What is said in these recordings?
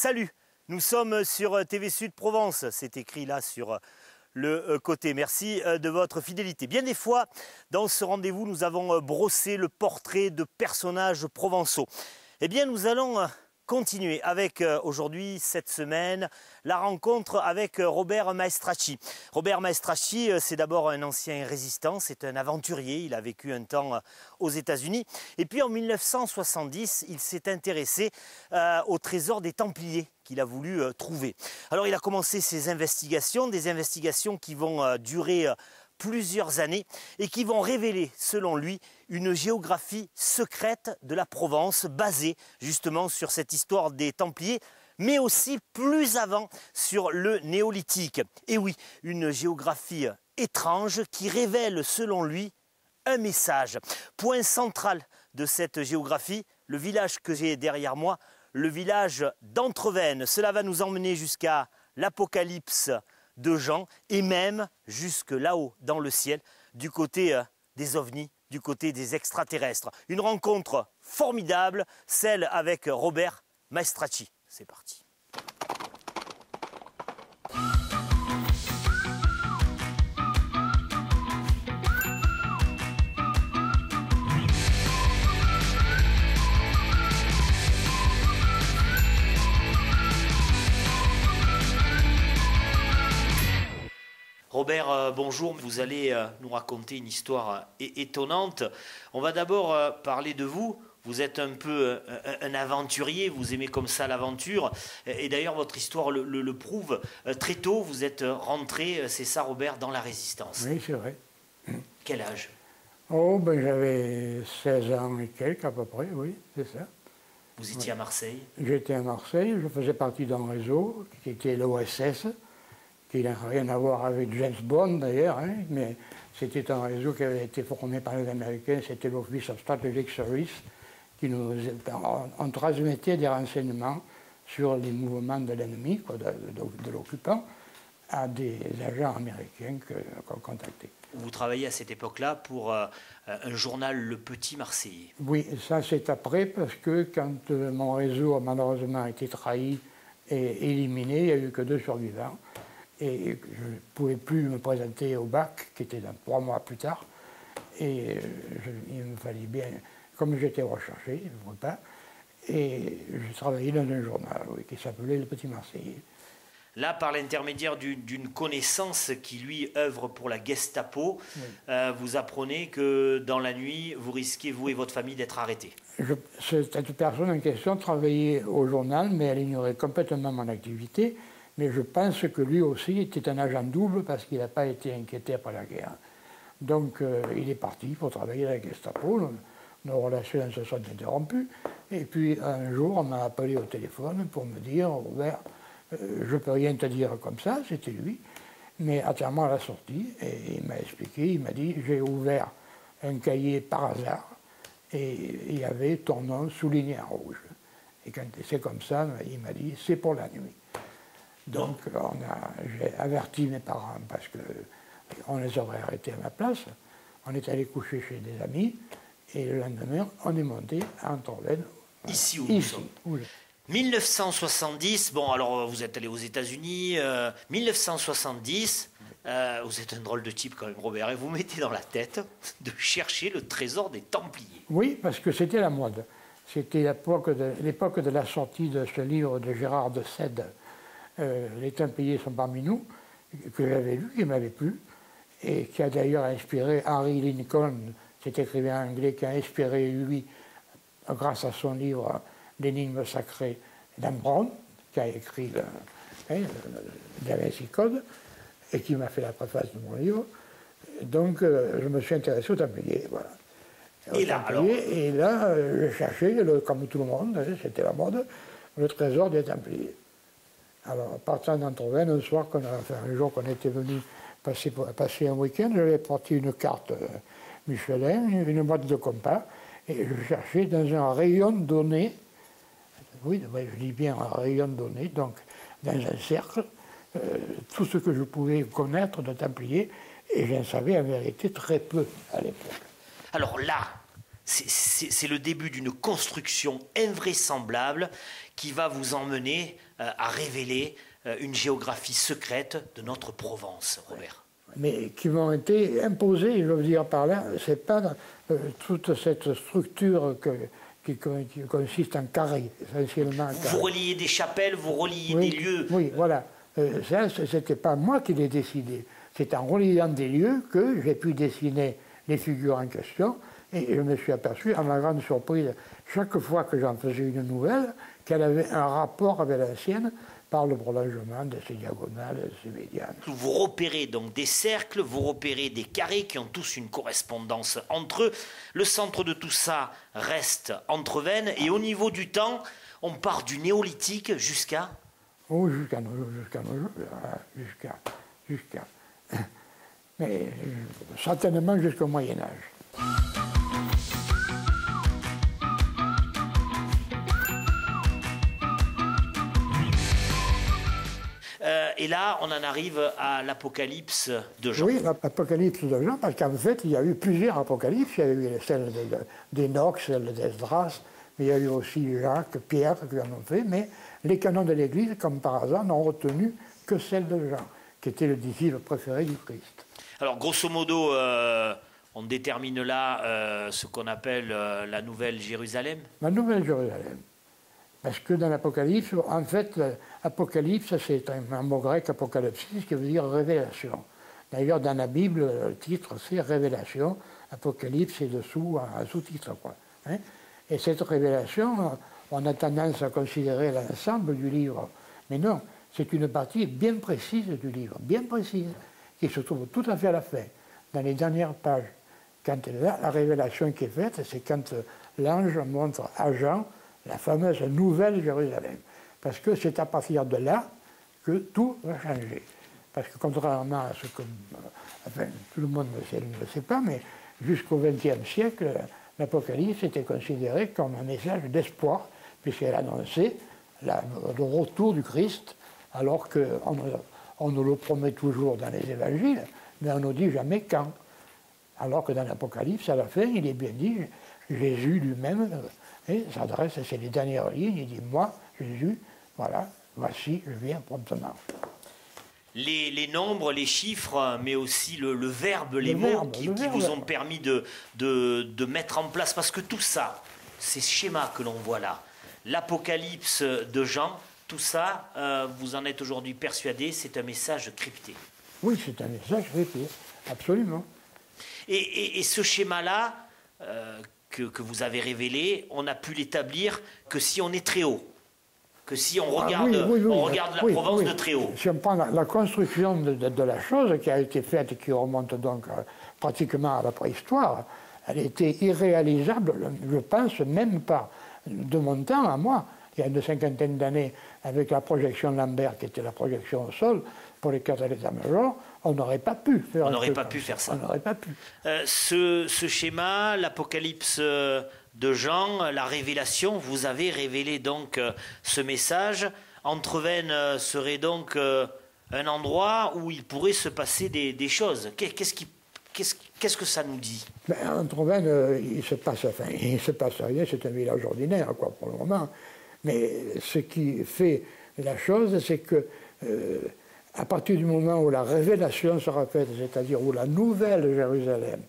Salut, nous sommes sur TV Sud Provence, c'est écrit là sur le côté. Merci de votre fidélité. Bien des fois, dans ce rendez-vous, nous avons brossé le portrait de personnages provençaux. Eh bien, nous allons continuer avec aujourd'hui, cette semaine, la rencontre avec Robert Maestracci. Robert Maestracci, c'est d'abord un ancien résistant, c'est un aventurier, il a vécu un temps aux États-Unis. Et puis en 1970, il s'est intéressé au trésor des Templiers qu'il a voulu trouver. Alors il a commencé ses investigations, des investigations qui vont durer plusieurs années et qui vont révéler, selon lui, une géographie secrète de la Provence basée justement sur cette histoire des Templiers, mais aussi plus avant sur le néolithique. Et oui, une géographie étrange qui révèle, selon lui, un message. Point central de cette géographie, le village que j'ai derrière moi, le village d'Entrevennes. Cela va nous emmener jusqu'à l'Apocalypse de Jean et même jusque là-haut dans le ciel, du côté des ovnis, du côté des extraterrestres. Une rencontre formidable, celle avec Robert Maestracci. C'est parti. Robert, bonjour. Vous allez nous raconter une histoire étonnante. On va d'abord parler de vous. Vous êtes un peu un aventurier, vous aimez comme ça l'aventure. Et d'ailleurs, votre histoire le prouve. Très tôt, vous êtes rentré, c'est ça Robert, dans la résistance. Oui, c'est vrai. Quel âge? Oh, ben j'avais 16 ans et quelques à peu près, oui, c'est ça. Vous étiez à Marseille? J'étais à Marseille, je faisais partie d'un réseau qui était l'OSS, qui n'a rien à voir avec James Bond d'ailleurs, hein, mais c'était un réseau qui avait été formé par les Américains, c'était l'Office of Strategic Service, qui nous on transmettait des renseignements sur les mouvements de l'ennemi, de l'occupant, à des agents américains qu'on contactait. Vous travaillez à cette époque-là pour un journal Le Petit Marseillais. Oui, ça c'est après, parce que quand mon réseau a malheureusement été trahi et éliminé, il n'y a eu que 2 survivants. Et je ne pouvais plus me présenter au bac, qui était dans 3 mois plus tard. Et il me fallait bien, comme j'étais recherché, je ne pouvais pas, et je travaillais dans un journal qui s'appelait Le Petit Marseillais. Là, par l'intermédiaire d'une connaissance qui, lui, œuvre pour la Gestapo, oui. Vous apprenez que dans la nuit, vous risquez, vous et votre famille, d'être arrêtés. Cette personne en question travaillait au journal, mais elle ignorait complètement mon activité. Mais je pense que lui aussi était un agent double parce qu'il n'a pas été inquiété après la guerre. Donc il est parti pour travailler à la Gestapo. Nos relations se sont interrompues. Et puis un jour, on m'a appelé au téléphone pour me dire « Robert, je ne peux rien te dire comme ça », c'était lui. Mais attends-moi à la sortie, et il m'a expliqué, il m'a dit « J'ai ouvert un cahier par hasard et il y avait ton nom souligné en rouge. » Et quand c'est comme ça, il m'a dit « C'est pour la nuit ». Donc j'ai averti mes parents parce qu'on les aurait arrêtés à ma place. On est allé coucher chez des amis et le lendemain, on est monté à Entrevennes. Ici où nous sommes. 1970, bon alors vous êtes allé aux États-Unis, 1970, vous êtes un drôle de type quand même Robert, et vous mettez dans la tête de chercher le trésor des Templiers. Oui, parce que c'était la mode. C'était l'époque de la sortie de ce livre de Gérard de Sède, Les Templiers sont parmi nous, que j'avais lu, qui m'avait plu, et qui a d'ailleurs inspiré Henry Lincoln, cet écrivain anglais qui a inspiré lui, grâce à son livre L'énigme sacrée, Dan Brown, qui a écrit Da Vinci Code, et qui m'a fait la préface de mon livre. Donc je me suis intéressé aux Templiers, voilà. Et là, je cherchais, comme tout le monde, c'était la mode, le trésor des Templiers. Alors, partant d'Entrevennes, un jour qu'on était venu passer un week-end, j'avais porté une carte Michelin, une boîte de compas, et je cherchais dans un rayon donné, oui, je dis bien un rayon donné, donc dans un cercle, tout ce que je pouvais connaître de Templiers, et j'en savais en vérité très peu à l'époque. Alors là, c'est le début d'une construction invraisemblable qui va vous emmener à révéler une géographie secrète de notre Provence, Robert. Mais qui m'ont été imposées, je veux dire par là, c'est pas toute cette structure qui consiste en carré, essentiellement. Vous reliez des chapelles, vous reliez des lieux. Oui, voilà. Ça, c'était pas moi qui l'ai décidé. C'est en reliant des lieux que j'ai pu dessiner les figures en question. Et je me suis aperçu, à ma grande surprise, chaque fois que j'en faisais une nouvelle, qu'elle avait un rapport avec la sienne par le prolongement de ses diagonales, de ses médianes. Vous repérez donc des cercles, vous repérez des carrés qui ont tous une correspondance entre eux. Le centre de tout ça reste Entrevennes. Et au niveau du temps, on part du néolithique jusqu'à... Oh, jusqu'à mais certainement jusqu'au Moyen-Âge. Et là, on en arrive à l'Apocalypse de Jean. Oui, l'Apocalypse de Jean, parce qu'en fait, il y a eu plusieurs apocalypses. Il y a eu celle d'Enoch, celle d'Esdras, mais il y a eu aussi Jacques, Pierre qui en ont fait, mais les canons de l'Église, comme par hasard, n'ont retenu que celle de Jean, qui était le disciple préféré du Christ. Alors, grosso modo, on détermine là ce qu'on appelle la Nouvelle Jérusalem. La Nouvelle Jérusalem. Parce que dans l'Apocalypse, en fait, l'Apocalypse, c'est un mot grec, apocalypsis, qui veut dire révélation. D'ailleurs, dans la Bible, le titre, c'est Révélation. Apocalypse, c'est dessous, un sous-titre, quoi. Hein? Et cette révélation, on a tendance à considérer l'ensemble du livre. Mais non, c'est une partie bien précise du livre, bien précise, qui se trouve tout à fait à la fin, dans les dernières pages. Quand la révélation qui est faite, c'est quand l'ange montre à Jean la fameuse Nouvelle Jérusalem. Parce que c'est à partir de là que tout va changer. Parce que contrairement à ce que enfin, tout le monde ne le sait pas, mais jusqu'au XXe siècle, l'Apocalypse était considéré comme un message d'espoir, puisqu'elle annonçait le retour du Christ, alors qu'on nous le promet toujours dans les évangiles, mais on ne dit jamais quand. Alors que dans l'Apocalypse, à la fin, il est bien dit, Jésus lui-même s'adresse, c'est les dernières lignes, il dit, moi, Jésus, voilà, voici, je viens promptement. Les nombres, les chiffres, mais aussi le verbe, les mots qui vous ont permis de mettre en place, parce que tout ça, ces schémas que l'on voit là, l'Apocalypse de Jean, tout ça, vous en êtes aujourd'hui persuadé, c'est un message crypté. Oui, c'est un message crypté, absolument. Et ce schéma-là, que vous avez révélé, on a pu l'établir que si on est très haut, que si on regarde, on regarde la Provence de très haut. Si on prend la construction de la chose qui a été faite et qui remonte donc pratiquement à la préhistoire, elle était irréalisable, je pense, même pas de mon temps à moi, il y a une cinquantaine d'années, avec la projection Lambert, qui était la projection au sol, pour les cadres de l'état-major, on n'aurait pas pu faire ça. On n'aurait pas pu faire ça. On n'aurait pas pu. Ce schéma, l'Apocalypse de Jean, la révélation, vous avez révélé donc ce message. Entrevennes serait donc un endroit où il pourrait se passer des choses. Qu'est-ce que ça nous dit? Entrevennes, il se passe rien, c'est un village ordinaire, quoi, pour le moment. Mais ce qui fait la chose, c'est que à partir du moment où la révélation sera faite, c'est-à-dire où la nouvelle Jérusalem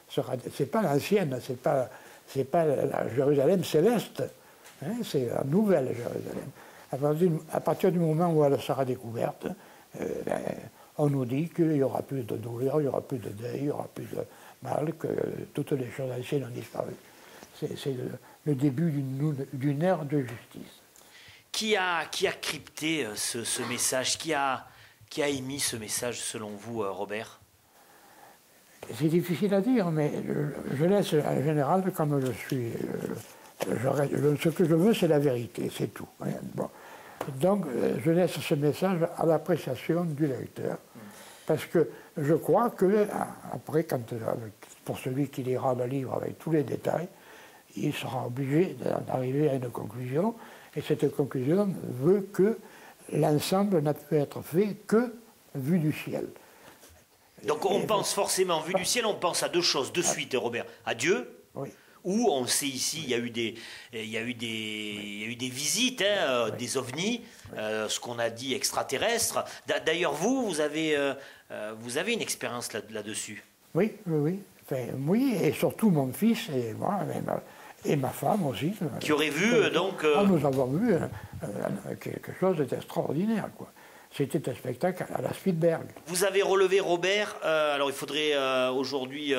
sera, c'est pas l'ancienne, c'est pas la Jérusalem céleste, hein, c'est la nouvelle Jérusalem. À partir du moment où elle sera découverte, on nous dit qu'il n'y aura plus de douleur, il n'y aura plus de deuil, il n'y aura plus de mal, que toutes les choses anciennes ont disparu. C'est le début d'une ère de justice. Qui a crypté ce message? Qui a émis ce message selon vous, Robert? C'est difficile à dire, mais je laisse en général, comme je suis... ce que je veux, c'est la vérité, c'est tout. Hein. Bon. Donc, je laisse ce message à l'appréciation du lecteur, parce que je crois que, après, pour celui qui lira le livre avec tous les détails, il sera obligé d'arriver à une conclusion, et cette conclusion veut que l'ensemble n'a pu être fait que vu du ciel. Donc on pense forcément, vu du ciel, on pense à deux choses de suite, Robert. À Dieu, oui, où on sait ici, il y a eu des visites, hein, des ovnis, ce qu'on a dit extraterrestres. D'ailleurs, vous avez une expérience là-dessus. Oui, oui, oui. Enfin, oui, et surtout mon fils et moi, et ma femme aussi. Qui aurait vu, donc... Nous avons vu quelque chose d'extraordinaire, quoi. C'était un spectacle à la Spielberg. Vous avez relevé, Robert, alors il faudrait aujourd'hui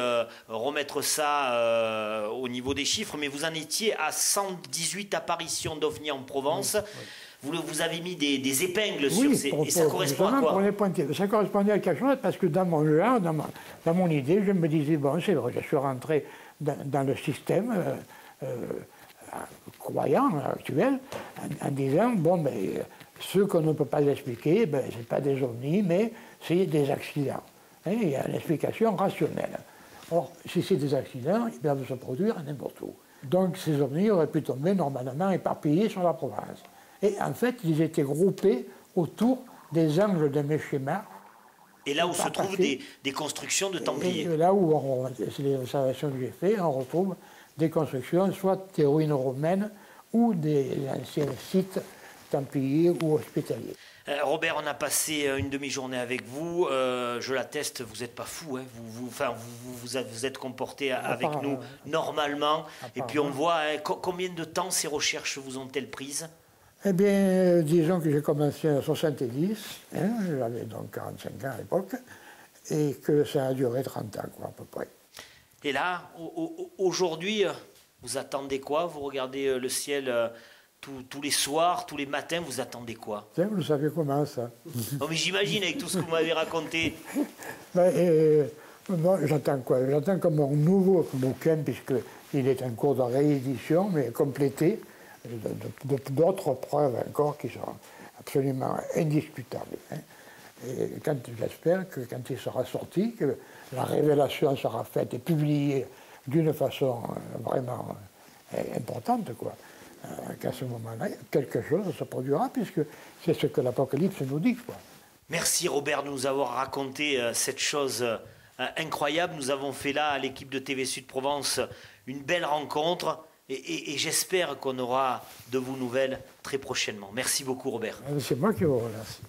remettre ça au niveau des chiffres, mais vous en étiez à 118 apparitions d'OVNI en Provence. Oui. Vous avez mis des épingles sur ces... et ça correspond à quoi? Pour les pointer. Ça correspondait à quelque chose parce que dans mon genre, dans mon idée, je me disais, bon, c'est vrai, je suis rentré dans le système croyant actuel en disant, bon, ben, ce qu'on ne peut pas expliquer, ben, ce n'est pas des ovnis, mais c'est des accidents. Hein, il y a une explication rationnelle. Or, si c'est des accidents, ils peuvent se produire n'importe où. Donc ces ovnis auraient pu tomber normalement éparpillés sur la province. Et en fait, ils étaient groupés autour des angles de mes schémas. Et là où se trouvent des constructions de Templiers. Et là où, c'est les observations que j'ai faites, on retrouve des constructions, soit des ruines romaines ou des anciens sites templiers ou hospitaliers. Robert, on a passé une demi-journée avec vous. Je l'atteste, vous n'êtes pas fou. Hein. Vous êtes comporté avec nous normalement. Et puis on voit combien de temps ces recherches vous ont-elles prises? Eh bien, disons que j'ai commencé en 70, hein, j'avais donc 45 ans à l'époque, et que ça a duré 30 ans, quoi, à peu près. Et là, aujourd'hui, vous attendez quoi? Vous regardez le ciel tous les soirs, tous les matins, vous attendez quoi? Tiens, vous savez comment, ça? Non, mais j'imagine, avec tout ce que vous m'avez raconté. Moi, j'attends quoi? J'attends comme un nouveau bouquin, puisqu'il est en cours de réédition, mais complété, d'autres preuves encore qui sont absolument indiscutables. Hein. Et j'espère que quand il sera sorti, que la révélation sera faite et publiée d'une façon vraiment importante, quoi. Qu'à ce moment-là, quelque chose se produira, puisque c'est ce que l'Apocalypse nous dit, quoi. Merci Robert de nous avoir raconté cette chose incroyable. Nous avons fait là, à l'équipe de TV Sud Provence, une belle rencontre. Et j'espère qu'on aura de vos nouvelles très prochainement. Merci beaucoup, Robert. C'est moi qui vous remercie.